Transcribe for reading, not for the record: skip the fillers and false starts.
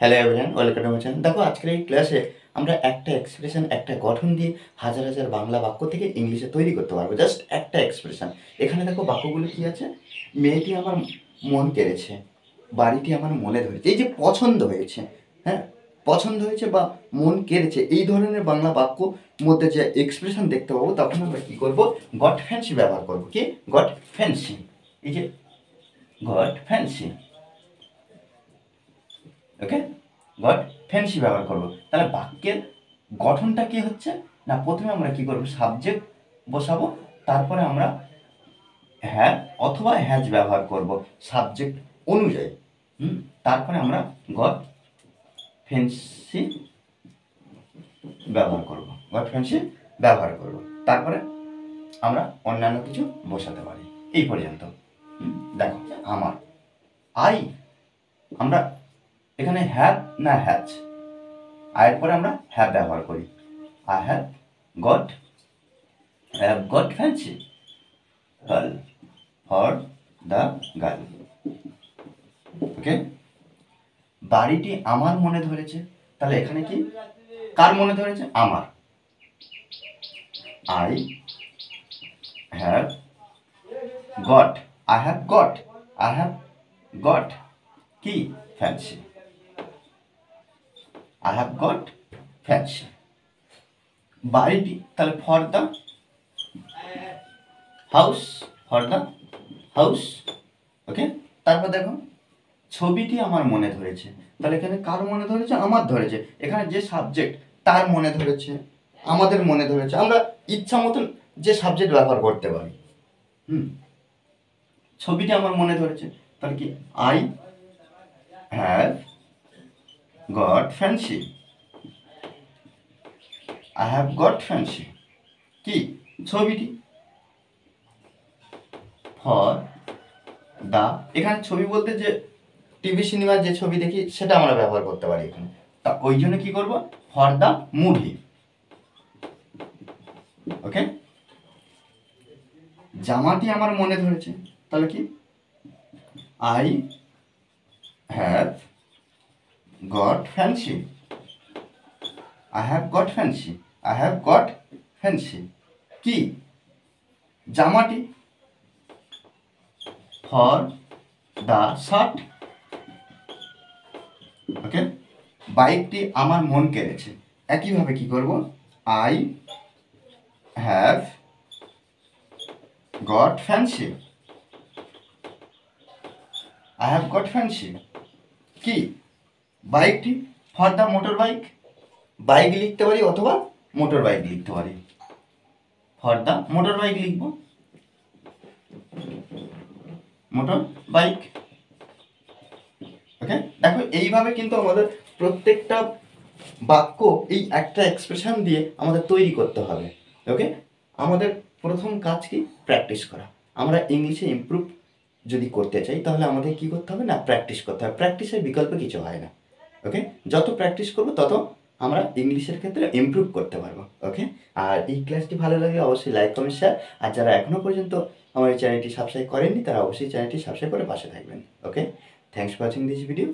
Hello everyone, welcome to my channel. দেখো আজকের এই ক্লাসে আমরা একটা এক্সপ্রেশন, একটা গঠন দিয়ে হাজার হাজার বাংলা বাক্য থেকে ইংলিশে তৈরি করতে পারবো। জাস্ট একটা এক্সপ্রেশন। এখানে দেখো বাক্যগুলো কি আছে? মেয়েটি আমার মন কেড়েছে, বাড়িটি আমার মনে ধরেছে। এই যে পছন্দ হয়েছে, হ্যাঁ, পছন্দ হয়েছে বা মন কেড়েছে, এই ধরনের বাংলা বাক্য মধ্যে যে এক্সপ্রেশন দেখতে পাবো, তখন আমরা কী করবো? গট ফ্যান্সি ব্যবহার করবো। কি? Goat fancy. এই যে গট ফ্যান্সি, ওকে, গট ফ্যান্সি ব্যবহার করব। তাহলে বাক্যের গঠনটা কি হচ্ছে না, প্রথমে আমরা কি করব? সাবজেক্ট বসাবো, তারপরে আমরা হ্যাভ অথবা হ্যাজ ব্যবহার করব সাবজেক্ট অনুযায়ী। তারপরে আমরা গট ফ্যান্সি ব্যবহার করব, গট ফ্যান্সি ব্যবহার করব। তারপরে আমরা অন্যান্য কিছু বসাতে পারি। এই পর্যন্ত দেখো, আমার আই, আমরা এখানে হ্যাভ না হ্যাজ, আয়ের পরে আমরা হ্যাভ ব্যবহার করি। I have got fancy girl for the girl. Okay, বাড়িটি আমার মনে ধরেছে। তাহলে এখানে কি, কার মনে ধরেছে? আমার। I have got, I have got কি? Fancy. I have got fancy. বাড়িটি, তাহলে for the house, for the house. Okay, তারপর দেখো, ছবিটি আমার মনে ধরেছে। তাহলে এখানে কার মনে ধরেছে? আমার ধরেছে। এখানে যে সাবজেক্ট, তার মনে ধরেছে, আমাদের মনে ধরেছে। আমরা ইচ্ছা মতন যে সাবজেক্ট ব্যবহার করতে পারি। ছবিটি আমার মনে ধরেছে, তাহলে কি? I have got fancy. I have got fancy কি? ছবিটি। ফর দা, এখানে ছবি বলতে যে টিভি সিনেমার যে ছবি দেখি সেটা আমরা ব্যবহার করতে পারি এখানে। তা ওই জন্য কি করব? For the movie. ওকে, জামাটি আমার মনে ধরেছে। তাহলে কি? I have got fancy. I have got fancy. I have got fancy কি? জামাটি। For the shirt. ওকে, বাইকটি আমার মন কেড়েছে। একইভাবে কি করব? I have got fancy. I have got fancy কি? বাইকটি। For the motor bike, bike লিখতে পারি অথবা মোটর বাইক লিখতে পারি। ফর দ্য মোটর বাইক লিখব, মোটর বাইক। ওকে, দেখো এইভাবে কিন্তু আমাদের প্রত্যেকটা বাক্য এই একটা এক্সপ্রেশন দিয়ে আমাদের তৈরি করতে হবে। ওকে, আমাদের প্রথম কাজ কি? প্র্যাকটিস করা। আমরা ইংলিশে ইমপ্রুভ যদি করতে চাই তাহলে আমাদের কি করতে হবে না, প্র্যাকটিস করতে হবে। প্র্যাকটিসের বিকল্প কিছু হয় না। ওকে, যত প্র্যাকটিস করবো তত আমরা ইংলিশের ক্ষেত্রে ইমপ্রুভ করতে পারবো। ওকে, আর এই ক্লাসটি ভালো লাগলে অবশ্যই লাইক, কমেন্ট, শেয়ার। আর যারা এখনও পর্যন্ত আমার এই চ্যানেলটি সাবস্ক্রাইব করেননি তারা অবশ্যই চ্যানেলটি সাবস্ক্রাইব করে পাশে থাকবেন। Okay, thanks for watching this video.